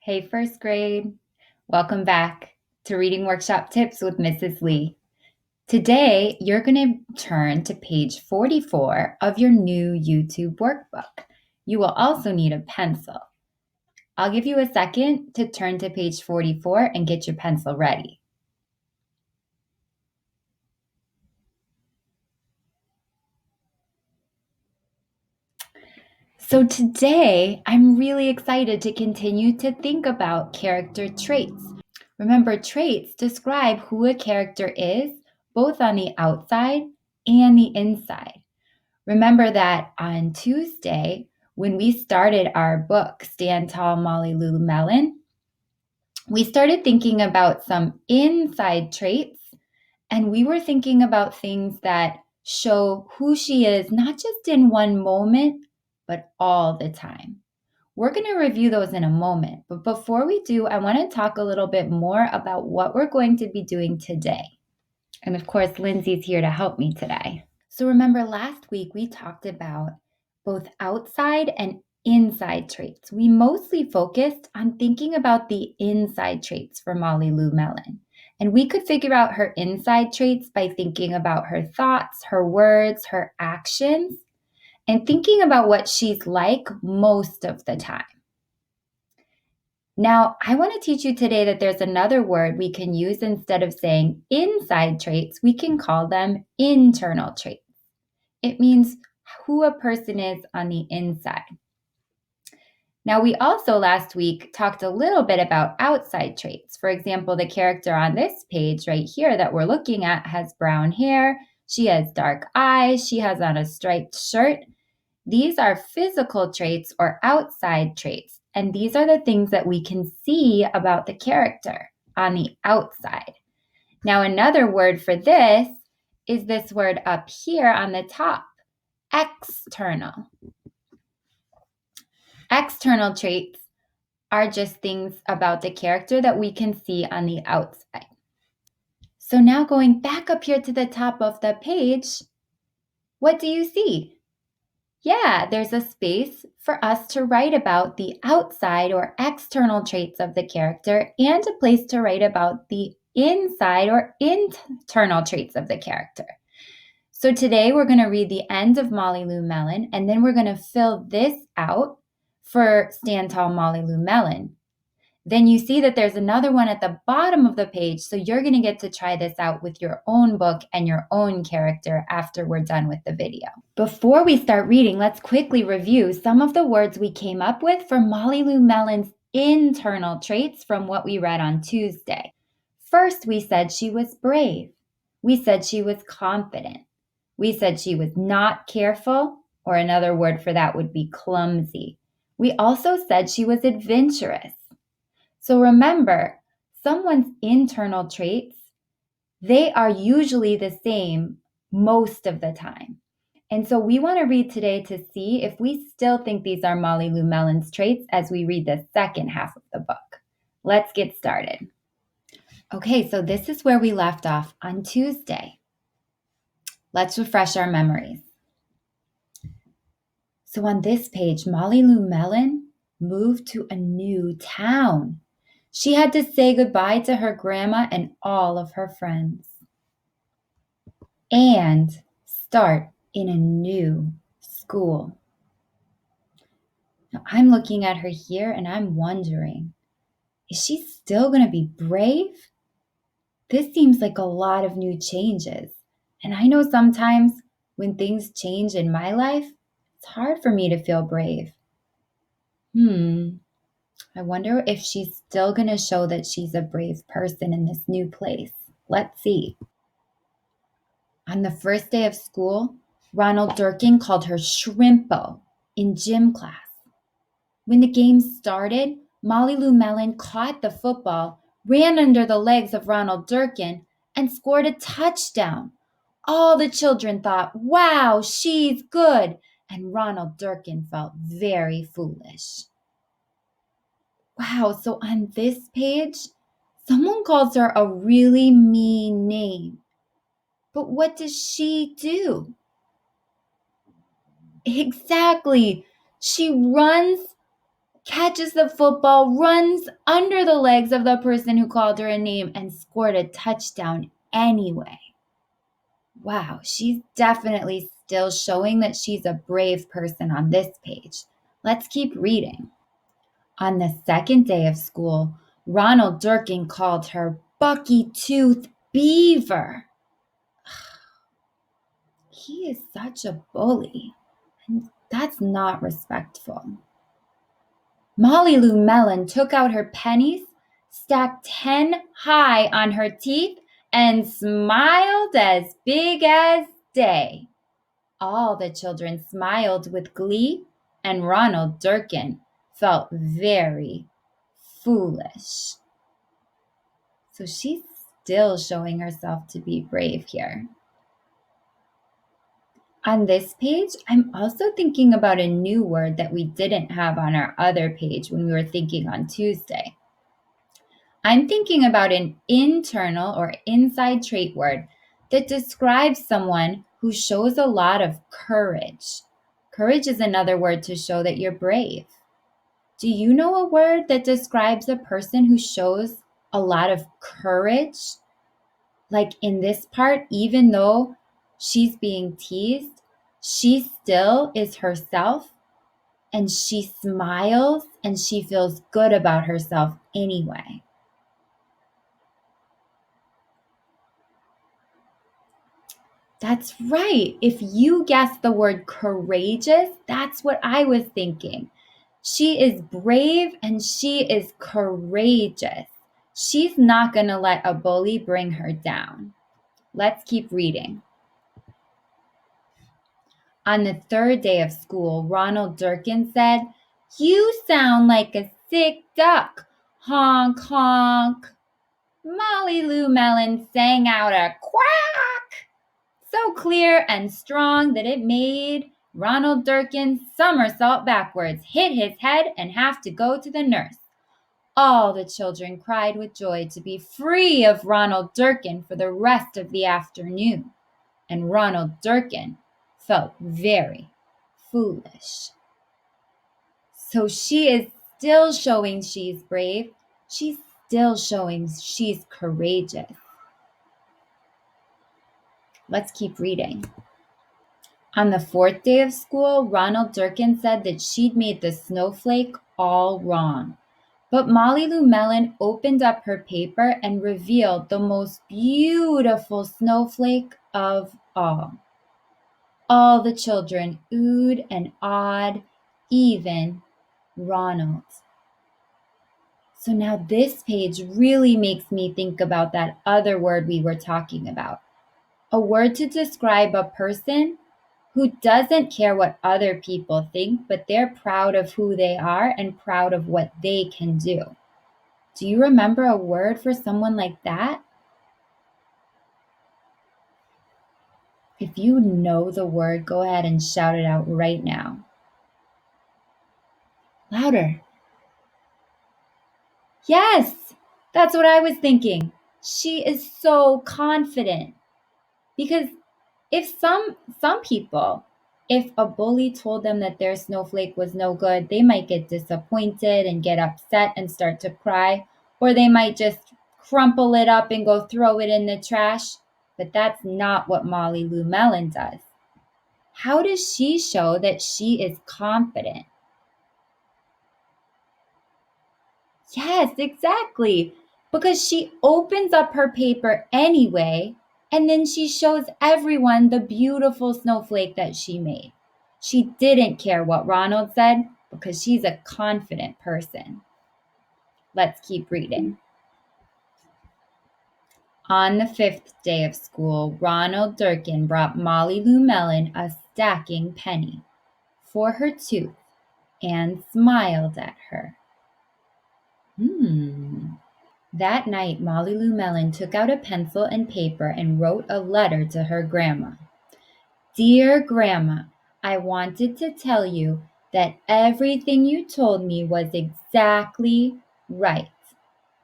Hey, first grade. Welcome back to Reading Workshop Tips with Mrs. Lee. Today, you're going to turn to page 44 of your new YouTube workbook. You will also need a pencil. I'll give you a second to turn to page 44 and get your pencil ready. So today, I'm really excited to continue to think about character traits. Remember, traits describe who a character is, both on the outside and the inside. Remember that on Tuesday, when we started our book, Stand Tall, Molly Lou Melon, we started thinking about some inside traits, and we were thinking about things that show who she is, not just in one moment, but all the time. We're going to review those in a moment, but before we do, I want to talk a little bit more about what we're going to be doing today. And of course, Lindsay's here to help me today. So remember, last week we talked about both outside and inside traits. We mostly focused on thinking about the inside traits for Molly Lou Melon. And we could figure out her inside traits by thinking about her thoughts, her words, her actions, and thinking about what she's like most of the time. Now, I want to teach you today that there's another word we can use instead of saying inside traits. We can call them internal traits. It means who a person is on the inside. Now, we also last week talked a little bit about outside traits. For example, the character on this page right here that we're looking at has brown hair. She has dark eyes. She has on a striped shirt. These are physical traits or outside traits, and these are the things that we can see about the character on the outside. Now, another word for this is this word up here on the top, external. External traits are just things about the character that we can see on the outside. So now going back up here to the top of the page, what do you see? Yeah, there's a space for us to write about the outside or external traits of the character and a place to write about the inside or internal traits of the character. So today we're going to read the end of Molly Lou Melon, and then we're going to fill this out for Stand Tall, Molly Lou Melon. Then you see that there's another one at the bottom of the page, so you're going to get to try this out with your own book and your own character after we're done with the video. Before we start reading, let's quickly review some of the words we came up with for Molly Lou Melon's internal traits from what we read on Tuesday. First, we said she was brave. We said she was confident. We said she was not careful, or another word for that would be clumsy. We also said she was adventurous. So remember, someone's internal traits, they are usually the same most of the time. And so we want to read today to see if we still think these are Molly Lou Melon's traits as we read the second half of the book. Let's get started. Okay, so this is where we left off on Tuesday. Let's refresh our memories. So on this page, Molly Lou Melon moved to a new town. She had to say goodbye to her grandma and all of her friends and start in a new school. Now, I'm looking at her here and I'm wondering, is she still going to be brave? This seems like a lot of new changes. And I know sometimes when things change in my life, it's hard for me to feel brave. I wonder if she's still going to show that she's a brave person in this new place. Let's see. On the first day of school, Ronald Durkin called her Shrimpo in gym class. When the game started, Molly Lou Melon caught the football, ran under the legs of Ronald Durkin, and scored a touchdown. All the children thought, wow, she's good, and Ronald Durkin felt very foolish. Wow, so on this page, someone calls her a really mean name. But what does she do? Exactly. She runs catches the football, runs under the legs of the person who called her a name, and scored a touchdown anyway. Wow, she's definitely still showing that she's a brave person on this page. Let's keep reading. On the second day of school, Ronald Durkin called her Bucky Tooth Beaver. He is such a bully, and that's not respectful. Molly Lou Melon took out her pennies, stacked 10 high on her teeth, and smiled as big as day. All the children smiled with glee, and Ronald Durkin felt very foolish. So she's still showing herself to be brave here. On this page, I'm also thinking about a new word that we didn't have on our other page when we were thinking on Tuesday. I'm thinking about an internal or inside trait word that describes someone who shows a lot of courage. Courage is another word to show that you're brave. Do you know a word that describes a person who shows a lot of courage? Like in this part, even though she's being teased, she still is herself and she smiles and she feels good about herself anyway. That's right. If you guessed the word courageous, that's what I was thinking. She is brave and she is courageous. She's not going to let a bully bring her down. Let's keep reading. On the third day of school, Ronald Durkin said, "You sound like a sick duck. Honk, honk." Molly Lou Melon sang out a quack, so clear and strong that it made Ronald Durkin somersault backwards, hit his head, and have to go to the nurse. All the children cried with joy to be free of Ronald Durkin for the rest of the afternoon, and Ronald Durkin felt very foolish. So she is still showing she's brave. She's still showing she's courageous. Let's keep reading. On the fourth day of school, Ronald Durkin said that she'd made the snowflake all wrong. But Molly Lou Melon opened up her paper and revealed the most beautiful snowflake of all. All the children oohed and awed, even Ronald. So now this page really makes me think about that other word we were talking about. A word to describe a person who doesn't care what other people think, but they're proud of who they are and proud of what they can do. Do you remember a word for someone like that? If you know the word, go ahead and shout it out right now. Louder. Yes, that's what I was thinking. She is so confident. Because if some people, if a bully told them that their snowflake was no good, they might get disappointed and get upset and start to cry, or they might just crumple it up and go throw it in the trash. But that's not what Molly Lou Melon does. How does she show that she is confident? Yes, exactly. Because she opens up her paper anyway, and then she shows everyone the beautiful snowflake that she made. She didn't care what Ronald said because she's a confident person. Let's keep reading. On the fifth day of school, Ronald Durkin brought Molly Lou Melon a stacking penny for her tooth and smiled at her. That night, Molly Lou Melon took out a pencil and paper and wrote a letter to her grandma. "Dear Grandma, I wanted to tell you that everything you told me was exactly right.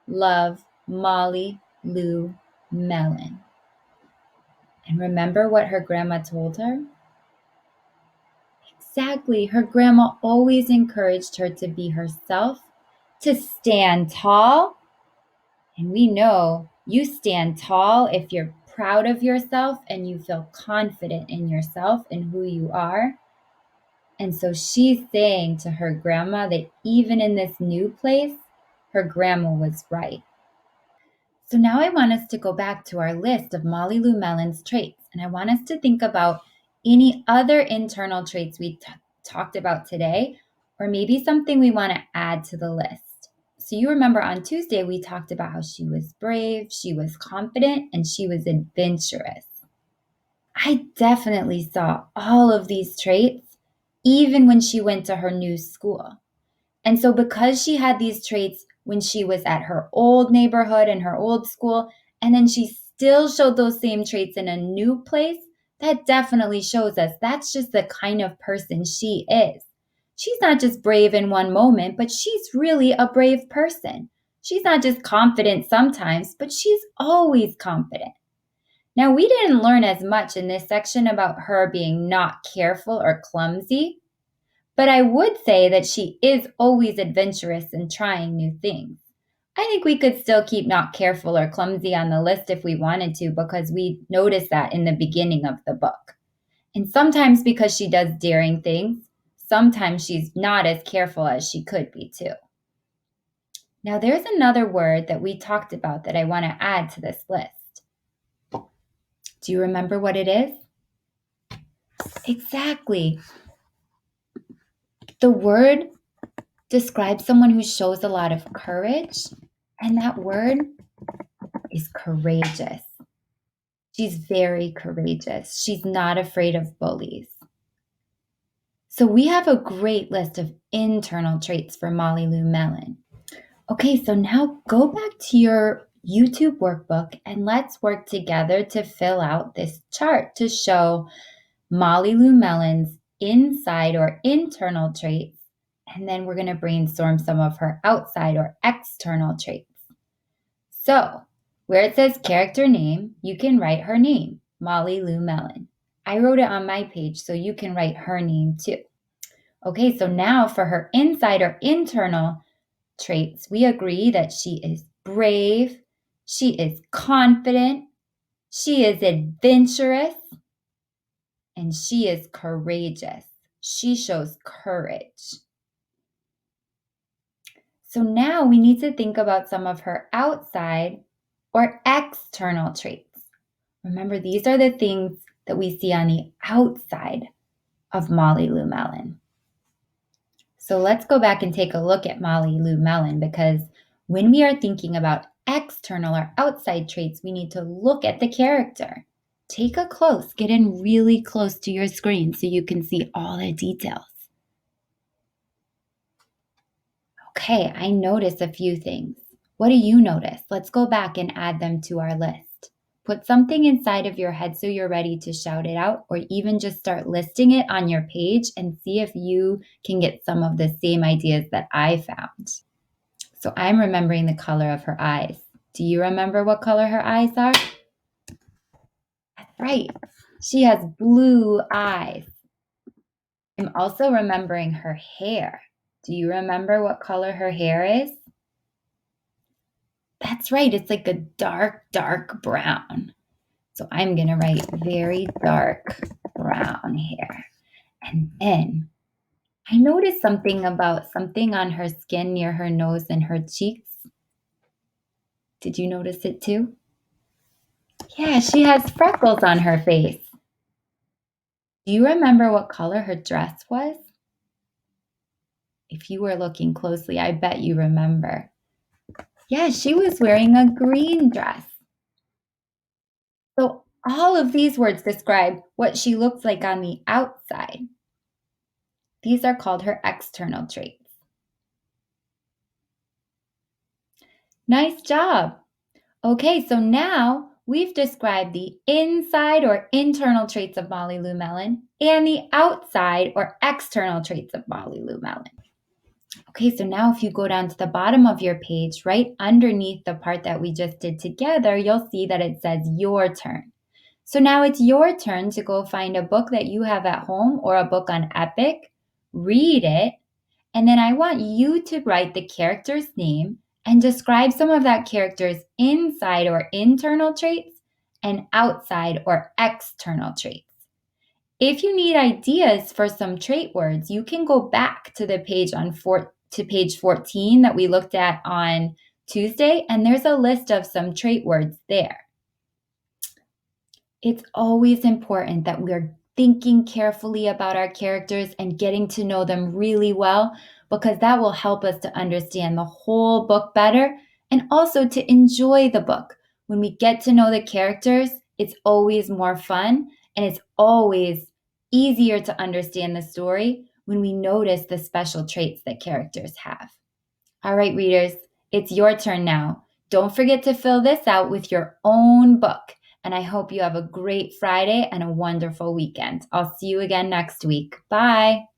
Love, Molly Lou Melon." And remember what her grandma told her? Exactly. Her grandma always encouraged her to be herself, to stand tall. And we know you stand tall if you're proud of yourself and you feel confident in yourself and who you are. And so she's saying to her grandma that even in this new place, her grandma was right. So now I want us to go back to our list of Molly Lou Melon's traits. And I want us to think about any other internal traits we talked about today, or maybe something we want to add to the list. So you remember on Tuesday, we talked about how she was brave, she was confident, and she was adventurous. I definitely saw all of these traits, even when she went to her new school. And so, because she had these traits when she was at her old neighborhood and her old school, and then she still showed those same traits in a new place, that definitely shows us that's just the kind of person she is. She's not just brave in one moment, but she's really a brave person. She's not just confident sometimes, but she's always confident. Now, we didn't learn as much in this section about her being not careful or clumsy. But I would say that she is always adventurous and trying new things. I think we could still keep not careful or clumsy on the list if we wanted to, because we noticed that in the beginning of the book. And sometimes because she does daring things, sometimes she's not as careful as she could be too. Now there's another word that we talked about that I want to add to this list. Do you remember what it is? Exactly. The word describes someone who shows a lot of courage, and that word is courageous. She's very courageous. She's not afraid of bullies. So we have a great list of internal traits for Molly Lou Melon. Okay, so now go back to your YouTube workbook and let's work together to fill out this chart to show Molly Lou Melon's inside or internal traits. And then we're going to brainstorm some of her outside or external traits. So, where it says character name, you can write her name, Molly Lou Melon. I wrote it on my page, so you can write her name too. Okay, so now for her inside or internal traits, we agree that she is brave, she is confident, she is adventurous, and she is courageous. She shows courage. So now we need to think about some of her outside or external traits. Remember, these are the things that we see on the outside of Molly Lou Melon. So let's go back and take a look at Molly Lou Melon, because when we are thinking about external or outside traits, we need to look at the character. Take a close, get in really close to your screen so you can see all the details. Okay, I noticed a few things. What do you notice? Let's go back and add them to our list. Put something inside of your head so you're ready to shout it out, or even just start listing it on your page and see if you can get some of the same ideas that I found. So I'm remembering the color of her eyes. Do you remember what color her eyes are? That's right. She has blue eyes. I'm also remembering her hair. Do you remember what color her hair is? That's right. It's like a dark, dark brown. So I'm going to write very dark brown hair. And then I noticed something about something on her skin near her nose and her cheeks. Did you notice it too? Yeah, she has freckles on her face. Do you remember what color her dress was? If you were looking closely, I bet you remember. Yeah, she was wearing a green dress. So all of these words describe what she looks like on the outside. These are called her external traits. Nice job. Okay, so now we've described the inside or internal traits of Molly Lou Melon and the outside or external traits of Molly Lou Melon. Okay, so now if you go down to the bottom of your page, right underneath the part that we just did together, you'll see that it says your turn. So now it's your turn to go find a book that you have at home or a book on Epic, read it, and then I want you to write the character's name and describe some of that character's inside or internal traits and outside or external traits. If you need ideas for some trait words, you can go back to the page to page 14 that we looked at on Tuesday, and there's a list of some trait words there. It's always important that we're thinking carefully about our characters and getting to know them really well, because that will help us to understand the whole book better and also to enjoy the book. When we get to know the characters, it's always more fun and it's always easier to understand the story when we notice the special traits that characters have. All right, readers, it's your turn now. Don't forget to fill this out with your own book. And I hope you have a great Friday and a wonderful weekend. I'll see you again next week. Bye.